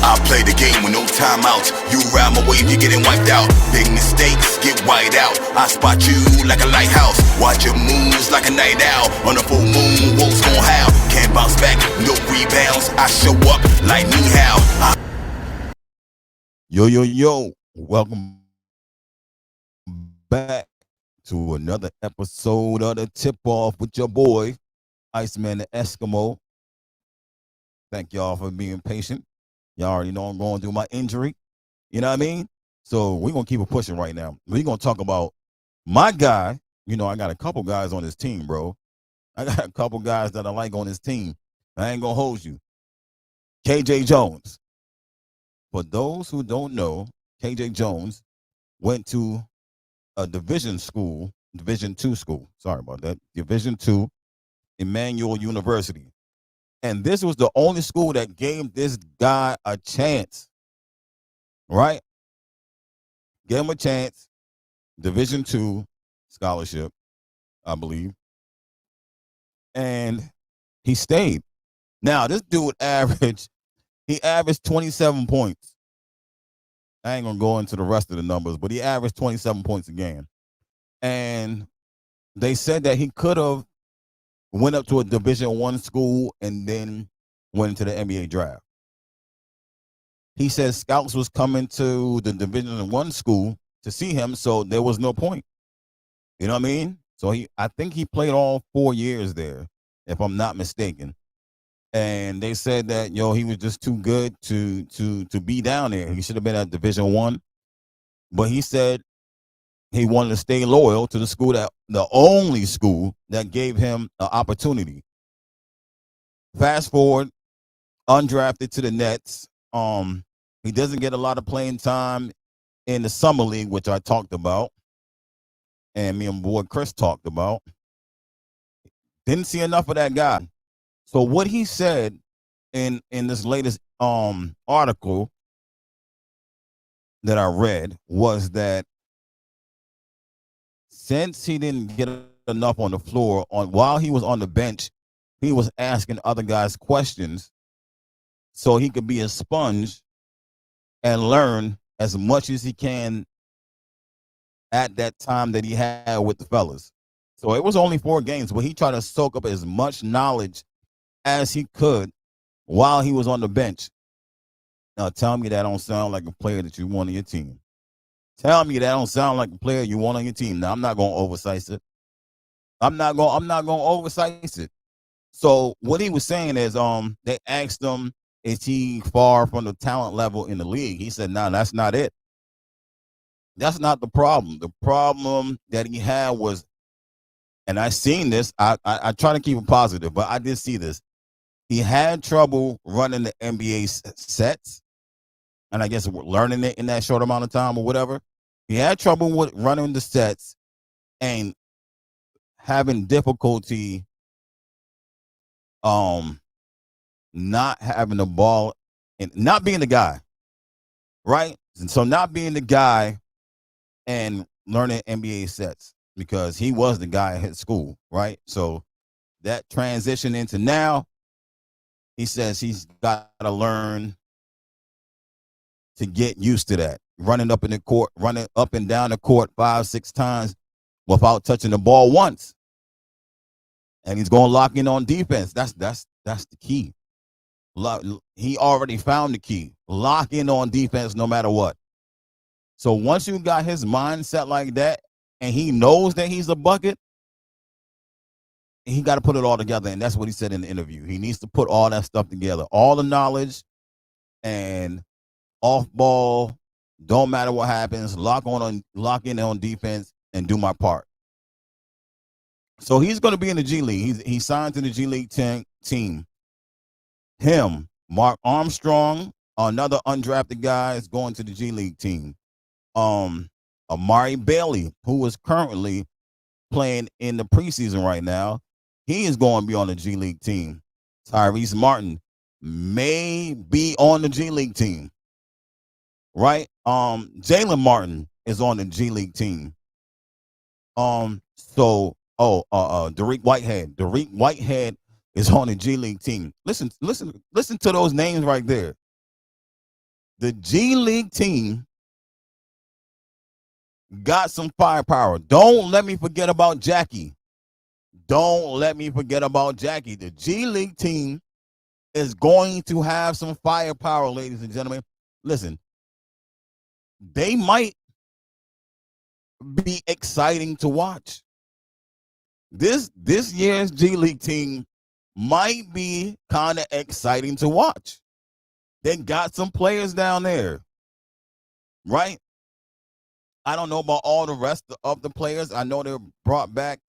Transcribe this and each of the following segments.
I play the game with no timeouts. You ride my wave, you're getting wiped out. Big mistakes get wiped out. I spot you like a lighthouse. Watch your moves like a night owl. On a full moon, wolves gon' howl. Can't bounce back, no rebounds. I show up like me how. Yo, welcome back to another episode of the Tip Off with your boy, Iceman the Eskimo. Thank y'all for being patient. Y'all already know I'm going through my injury. You know what I mean? So we're going to keep it pushing right now. We're going to talk about my guy. You know, I got a couple guys on this team, bro. I got a couple guys that I like on this team. I ain't going to hold you. KJ Jones. For those who don't know, KJ Jones went to a Division II school. Sorry about that. Division II, Emmanuel University. And this was the only school that gave this guy a chance, right? Gave him a chance. Division II scholarship, I believe. And he stayed. Now, this dude averaged 27 points. I ain't going to go into the rest of the numbers, but he averaged 27 points a game. And they said that he could have went up to a Division I school and then went into the NBA draft. He said scouts was coming to the Division I school to see him, so there was no point. You know what I mean? So I think he played all 4 years there, if I'm not mistaken. And they said that, he was just too good to be down there. He should have been at Division I. But he said he wanted to stay loyal to the only school that gave him an opportunity. Fast forward, undrafted to the Nets. He doesn't get a lot of playing time in the summer league, which I talked about, and me and boy Chris talked about. Didn't see enough of that guy. So what he said in this latest article that I read was that since he didn't get enough on the floor, while he was on the bench, he was asking other guys questions so he could be a sponge and learn as much as he can at that time that he had with the fellas. So it was only 4 games, but he tried to soak up as much knowledge as he could while he was on the bench. Now, tell me that don't sound like a player that you want on your team. Tell me that don't sound like a player you want on your team. Now, I'm not going to oversize it. I'm not going to oversize it. So what he was saying is, they asked him, is he far from the talent level in the league? He said, no, that's not it. That's not the problem. The problem that he had was, and I seen this, I try to keep it positive, but I did see this. He had trouble running the NBA sets, and I guess learning it in that short amount of time or whatever. He had trouble with running the sets and having difficulty not having the ball and not being the guy, right? And so not being the guy and learning NBA sets because he was the guy at school, right? So that transition into now, he says he's got to learn to get used to that. Running up and down the court 5-6 times without touching the ball once. And he's going to lock in on defense. That's the key. He already found the key. Lock in on defense no matter what. So once you got his mindset like that and he knows that he's a bucket, he got to put it all together, and that's what he said in the interview. He needs to put all that stuff together, all the knowledge and off ball. Don't matter what happens. Lock in on defense and do my part. So he's going to be in the G League. He signed to the G League team. Him, Mark Armstrong, another undrafted guy, is going to the G League team. Amari Bailey, who is currently playing in the preseason right now, he is going to be on the G League team. Tyrese Martin may be on the G League team, right? Jalen Martin is on the G League team. Dariq Whitehead. Dariq Whitehead is on the G League team. Listen to those names right there. The G League team got some firepower. Don't let me forget about Jackie. Don't let me forget about Jackie. The G League team is going to have some firepower, ladies and gentlemen. Listen, they might be exciting to watch. This year's G League team might be kind of exciting to watch. They got some players down there, right? I don't know about all the rest of the players. I know they brought back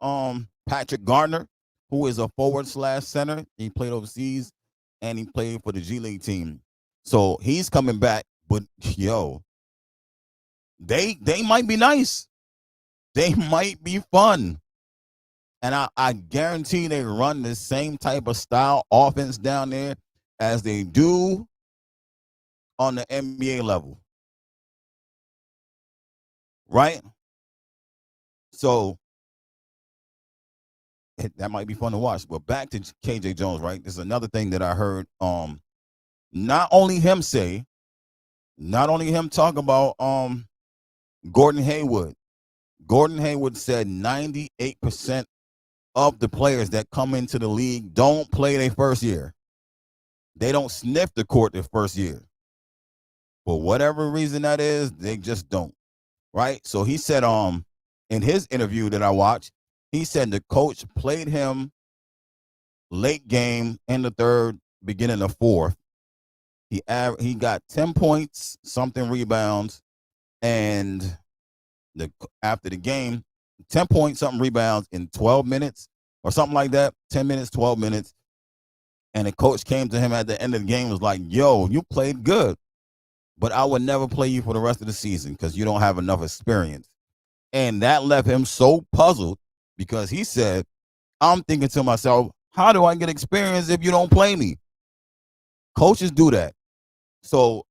Patrick Gardner, who is a forward/center. He played overseas and he played for the G League team. So he's coming back, but yo, they might be nice. They might be fun. And I guarantee they run the same type of style offense down there as they do on the NBA level. Right? So that might be fun to watch. But back to KJ Jones, right? This is another thing that I heard not only him talk about Gordon Hayward. Gordon Hayward said 98% of the players that come into the league don't play their first year. They don't sniff the court their first year. For whatever reason that is, they just don't. Right? So he said in his interview that I watched, he said the coach played him late game in the third, beginning of fourth. He got 10 points, something rebounds, and after the game, 10 points, something rebounds in 12 minutes or something like that. 10 minutes, 12 minutes. And the coach came to him at the end of the game and was like, yo, you played good, but I would never play you for the rest of the season because you don't have enough experience. And that left him so puzzled because he said, I'm thinking to myself, how do I get experience if you don't play me? Coaches do that. So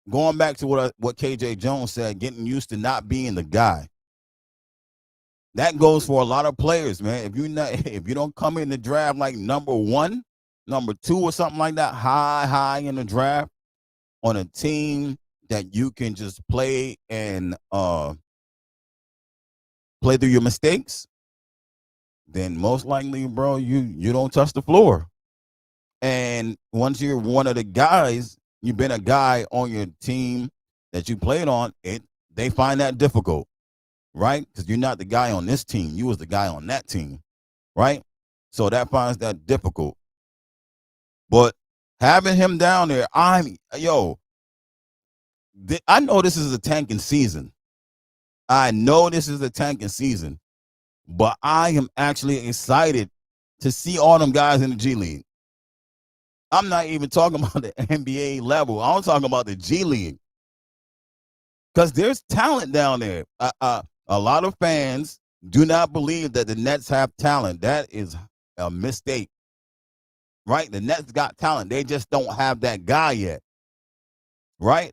going back to what KJ Jones said, getting used to not being the guy. That goes for a lot of players, man. If you don't come in the draft like number 1, number 2, or something like that, high in the draft on a team that you can just play and play through your mistakes, then most likely, bro, you don't touch the floor. And once you're one of the guys, you've been a guy on your team that you played on, they find that difficult, right? Because you're not the guy on this team. You was the guy on that team, right? So that finds that difficult. But having him down there, I know this is a tanking season. But I am actually excited to see all them guys in the G League. I'm not even talking about the NBA level. I'm talking about the G League. Because there's talent down there. A lot of fans do not believe that the Nets have talent. That is a mistake. Right? The Nets got talent. They just don't have that guy yet. Right?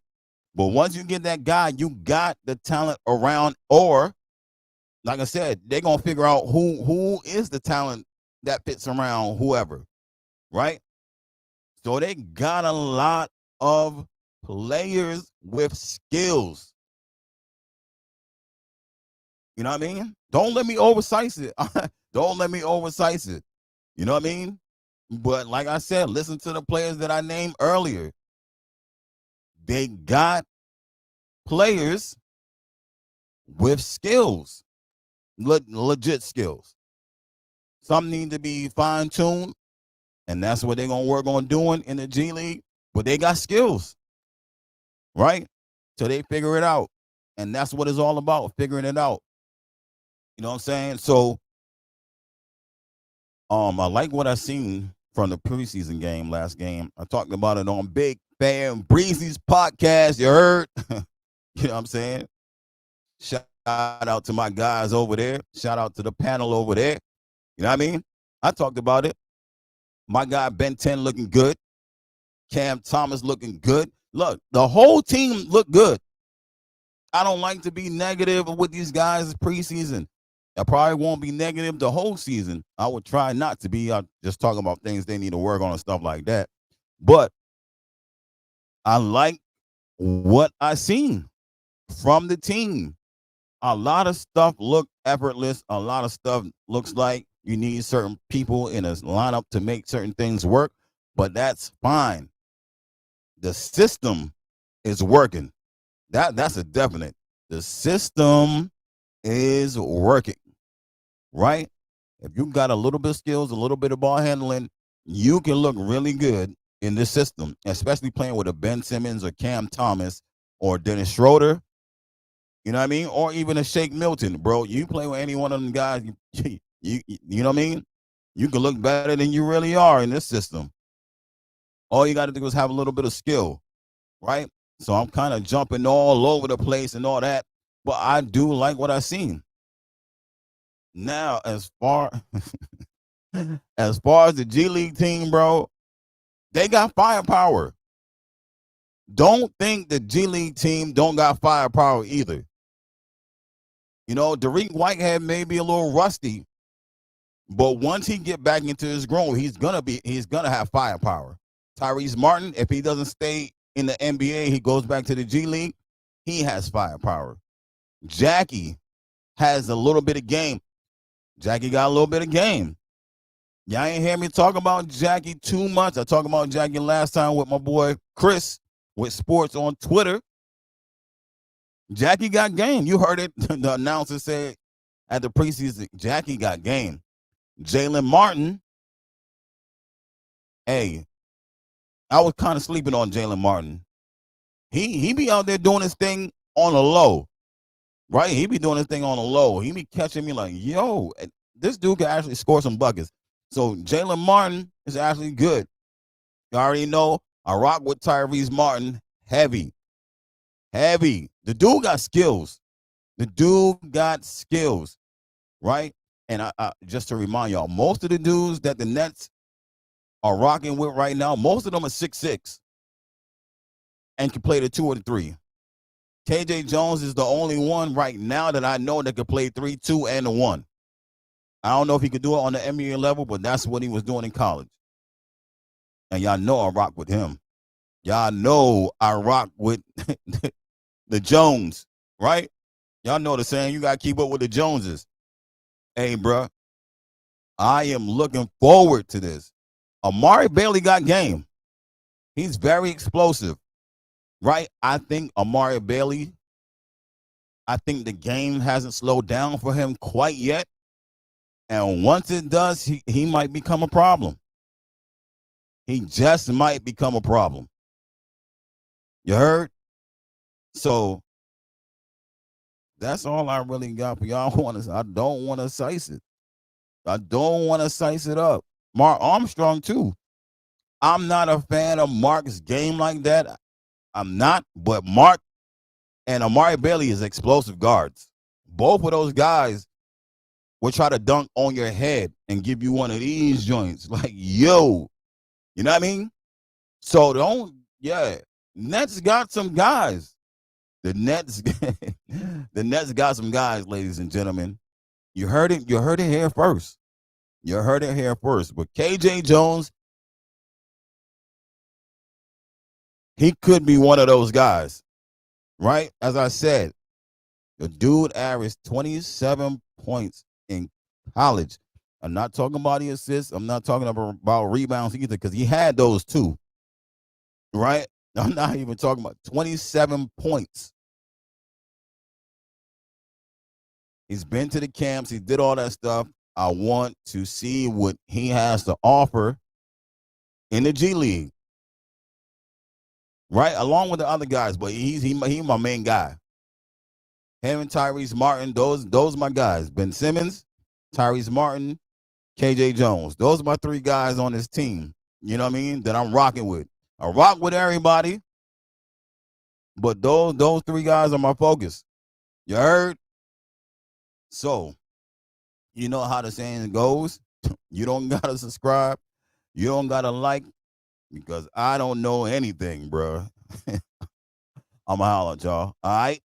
But once you get that guy, you got the talent around, or like I said, they're going to figure out who is the talent that fits around whoever. Right? So they got a lot of players with skills. You know what I mean? Don't let me oversize it. Don't let me oversize it. You know what I mean? But like I said, listen to the players that I named earlier. They got players with skills, legit skills. Some need to be fine-tuned, and that's what they're going to work on doing in the G League. But they got skills, right? So they figure it out. And that's what it's all about, figuring it out. You know what I'm saying? So I like what I seen from the preseason game, last game. I talked about it on Big Fan Breezy's podcast. You heard? You know what I'm saying? Shout out to my guys over there. Shout out to the panel over there. You know what I mean? I talked about it. My guy Ben 10 looking good. Cam Thomas looking good. Look, the whole team looked good. I don't like to be negative with these guys preseason. I probably won't be negative the whole season. I would try not to be. I'm just talking about things they need to work on and stuff like that. But I like what I seen from the team. A lot of stuff look effortless. A lot of stuff looks like you need certain people in a lineup to make certain things work, but that's fine. The system is working. That's a definite. The system is working, right? If you got a little bit of skills, a little bit of ball handling, you can look really good in this system, especially playing with a Ben Simmons or Cam Thomas or Dennis Schroeder. You know what I mean? Or even a Shake Milton, bro. You play with any one of them guys, you know what I mean? You can look better than you really are in this system. All you got to do is have a little bit of skill, right? So I'm kind of jumping all over the place and all that, but I do like what I seen. Now, as far as the G League team, bro, they got firepower. Don't think the G League team don't got firepower either. You know, Dariq Whitehead may be a little rusty, but once he get back into his groove, he's gonna have firepower. Tyrese Martin, if he doesn't stay in the NBA, he goes back to the G League, he has firepower. Jackie has a little bit of game. Jackie got a little bit of game. Y'all ain't hear me talk about Jackie too much. I talked about Jackie last time with my boy Chris with Sports on Twitter. Jackie got game. You heard it. The announcer said at the preseason, Jackie got game. Jalen Martin, hey, I was kind of sleeping on Jalen Martin. He be out there doing his thing on the low, right? He be doing his thing on the low. He be catching me like, yo, this dude can actually score some buckets. So Jalen Martin is actually good. You already know I rock with Tyrese Martin heavy. Heavy. The dude got skills. Right? And I just to remind y'all, most of the dudes that the Nets are rocking with right now, most of them are 6'6" and can play the 2 or the 3. KJ Jones is the only one right now that I know that could play 3, 2, and the 1. I don't know if he could do it on the NBA level, but that's what he was doing in college. And y'all know I rock with him. Y'all know I rock with the Jones, right? Y'all know the saying, you got to keep up with the Joneses. Hey, bro, I am looking forward to this. Amari Bailey got game. He's very explosive, right? I think Amari Bailey, I think the game hasn't slowed down for him quite yet. And once it does, he might become a problem. He just might become a problem. You heard? So that's all I really got for y'all. I don't want to size it. I don't want to size it up. Mark Armstrong, too. I'm not a fan of Mark's game like that. I'm not, but Mark and Amari Bailey is explosive guards. Both of those guys will try to dunk on your head and give you one of these joints. Like, yo. You know what I mean? So Nets got some guys. The Nets got some guys, ladies and gentlemen. You heard it here first. But KJ Jones, he could be one of those guys, right? As I said, the dude averaged 27 points in college. I'm not talking about the assists. I'm not talking about rebounds either, because he had those too, right? I'm not even talking about 27 points. He's been to the camps. He did all that stuff. I want to see what he has to offer in the G League, right? Along with the other guys, but he's my main guy. Him and Tyrese Martin, those my guys. Ben Simmons, Tyrese Martin, KJ Jones. Those are my 3 guys on this team. You know what I mean? That I'm rocking with. I rock with everybody, but those 3 guys are my focus. You heard? So, you know how the saying goes. You don't got to subscribe. You don't got to like, because I don't know anything, bro. I'm going to holler at y'all. All right?